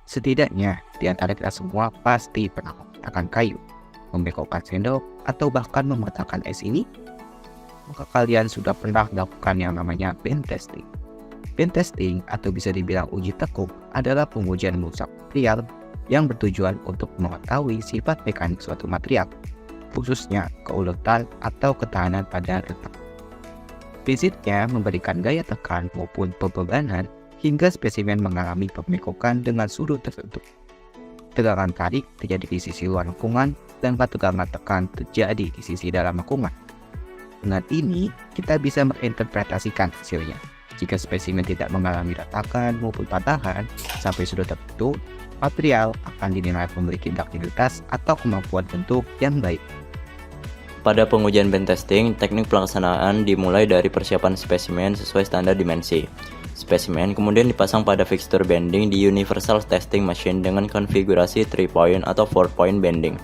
Setidaknya, di antara kita semua pasti pernah mematahkan kayu, membengkokkan sendok, atau bahkan mematahkan es ini. Maka kalian sudah pernah melakukan yang namanya bend testing. Bend testing atau bisa dibilang uji tekuk adalah pengujian merusak material yang bertujuan untuk mengetahui sifat mekanik suatu material, khususnya keuletan atau ketahanan pada retak. Prinsipnya memberikan gaya tekan maupun pembebanan hingga spesimen mengalami pembengkokan dengan sudut tertentu. Tegangan tarik terjadi di sisi luar lengkungan dan tegangan tekan terjadi di sisi dalam lengkungan. Dengan ini, kita bisa menginterpretasikan hasilnya. Jika spesimen tidak mengalami retakan maupun patahan sampai sudut tertentu, material akan dinilai memiliki ductilitas atau kemampuan bentuk yang baik. Pada pengujian bend testing, teknik pelaksanaan dimulai dari persiapan spesimen sesuai standar dimensi. Spesimen kemudian dipasang pada fixture bending di Universal Testing Machine dengan konfigurasi 3-point atau 4-point bending.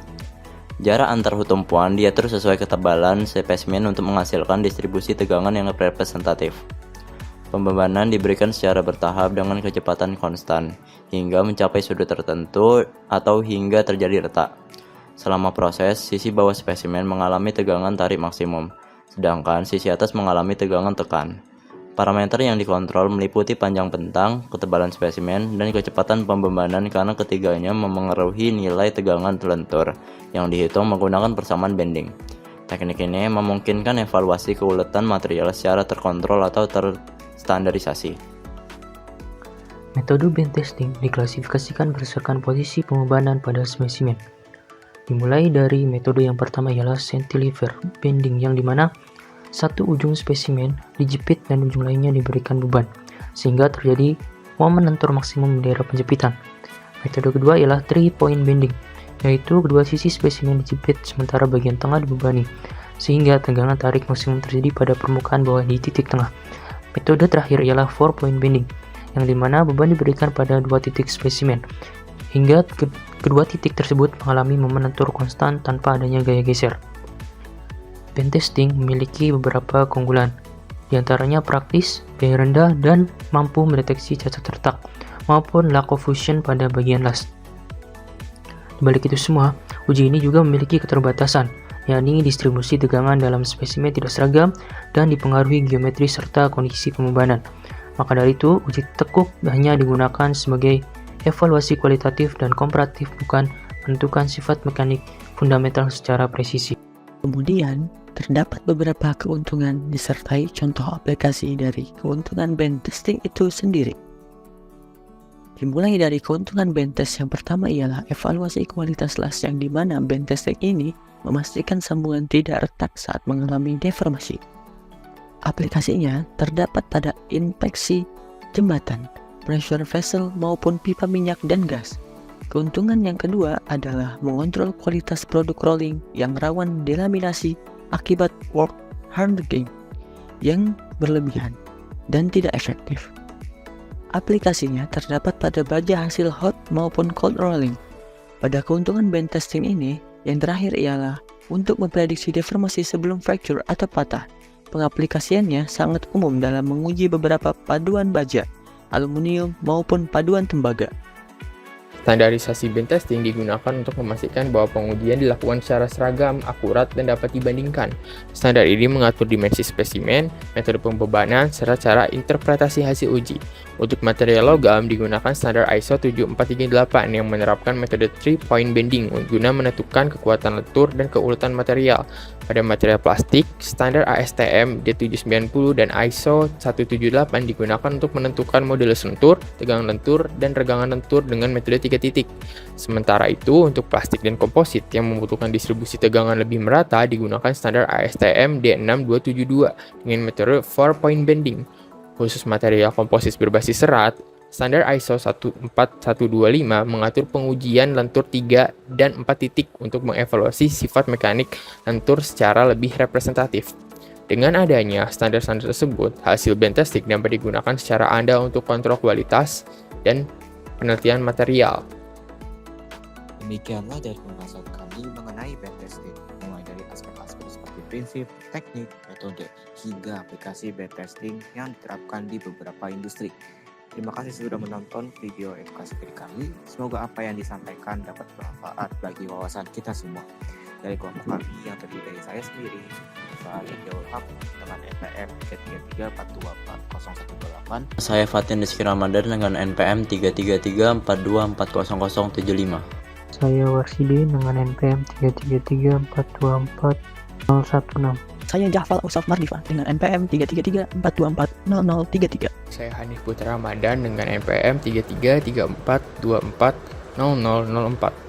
Jarak antar tumpuan diatur sesuai ketebalan spesimen untuk menghasilkan distribusi tegangan yang representatif. Pembebanan diberikan secara bertahap dengan kecepatan konstan, hingga mencapai sudut tertentu atau hingga terjadi retak. Selama proses, sisi bawah spesimen mengalami tegangan tarik maksimum, sedangkan sisi atas mengalami tegangan tekan. Parameter yang dikontrol meliputi panjang bentang, ketebalan spesimen, dan kecepatan pembebanan karena ketiganya memengaruhi nilai tegangan lentur yang dihitung menggunakan persamaan bending. Teknik ini memungkinkan evaluasi keuletan material secara terkontrol atau terstandarisasi. Metode bend testing diklasifikasikan berdasarkan posisi pembebanan pada spesimen. Dimulai dari metode yang pertama ialah cantilever bending, yang dimana satu ujung spesimen dijepit dan ujung lainnya diberikan beban, sehingga terjadi momen lentur maksimum di daerah penjepitan. Metode kedua ialah 3-point bending, yaitu kedua sisi spesimen dijepit sementara bagian tengah dibebani, sehingga tegangan tarik maksimum terjadi pada permukaan bawah di titik tengah. Metode terakhir ialah 4-point bending, yang dimana beban diberikan pada dua titik spesimen, hingga kedua titik tersebut mengalami momen lentur konstan tanpa adanya gaya geser. Bend testing memiliki beberapa keunggulan, diantaranya praktis, biaya rendah, dan mampu mendeteksi cacat retak maupun lack of fusion pada bagian las. Di balik itu semua, uji ini juga memiliki keterbatasan, yakni distribusi tegangan dalam spesimen tidak seragam dan dipengaruhi geometri serta kondisi pembebanan. Maka dari itu, uji tekuk hanya digunakan sebagai evaluasi kualitatif dan komparatif, bukan menentukan sifat mekanik fundamental secara presisi. Kemudian, terdapat beberapa keuntungan disertai contoh aplikasi dari keuntungan bend testing itu sendiri. Dimulai dari keuntungan bend test yang pertama ialah evaluasi kualitas las, yang dimana bend testing ini memastikan sambungan tidak retak saat mengalami deformasi. Aplikasinya terdapat pada inspeksi jembatan, pressure vessel maupun pipa minyak dan gas. Keuntungan yang kedua adalah mengontrol kualitas produk rolling yang rawan delaminasi akibat work hardening yang berlebihan dan tidak efektif. Aplikasinya terdapat pada baja hasil hot maupun cold rolling. Pada keuntungan bend testing ini, yang terakhir ialah untuk memprediksi deformasi sebelum fracture atau patah. Pengaplikasiannya sangat umum dalam menguji beberapa paduan baja, aluminium maupun paduan tembaga. Standarisasi bend testing digunakan untuk memastikan bahwa pengujian dilakukan secara seragam, akurat, dan dapat dibandingkan. Standar ini mengatur dimensi spesimen, metode pembebanan, serta cara interpretasi hasil uji. Untuk material logam digunakan standar ISO 7438 yang menerapkan metode 3-point bending guna menentukan kekuatan lentur dan keuletan material. Pada material plastik, standar ASTM D790 dan ISO 178 digunakan untuk menentukan modulus lentur, tegangan lentur, dan regangan lentur dengan metode 3 titik. Sementara itu, untuk plastik dan komposit yang membutuhkan distribusi tegangan lebih merata digunakan standar ASTM D6272 dengan metode 4-point bending. Khusus material komposit berbasis serat, standar ISO 14125 mengatur pengujian lentur 3 dan 4 titik untuk mengevaluasi sifat mekanik lentur secara lebih representatif. Dengan adanya standar-standar tersebut, hasil bend testing dapat digunakan secara andal untuk kontrol kualitas dan penelitian material. Demikianlah dari pembahasan kami mengenai bend testing, mulai dari aspek-aspek seperti prinsip, teknik, metode, hingga aplikasi bend testing yang diterapkan di beberapa industri. Terima kasih sudah menonton video edukasi dari kami. Semoga apa yang disampaikan dapat bermanfaat bagi wawasan kita semua. Dari kelompok kami yang terdiri dari saya sendiri, Pak Ridho Haq dengan NPM 333424018. Saya Fatin Rizky Ramadan dengan NPM 33342400075. Saya Warsidi dengan NPM 333424016. Saya Jafal Ausaf Mardifa dengan NPM 33342400033. Saya Hanif Putra Ramadan dengan NPM 33342400004.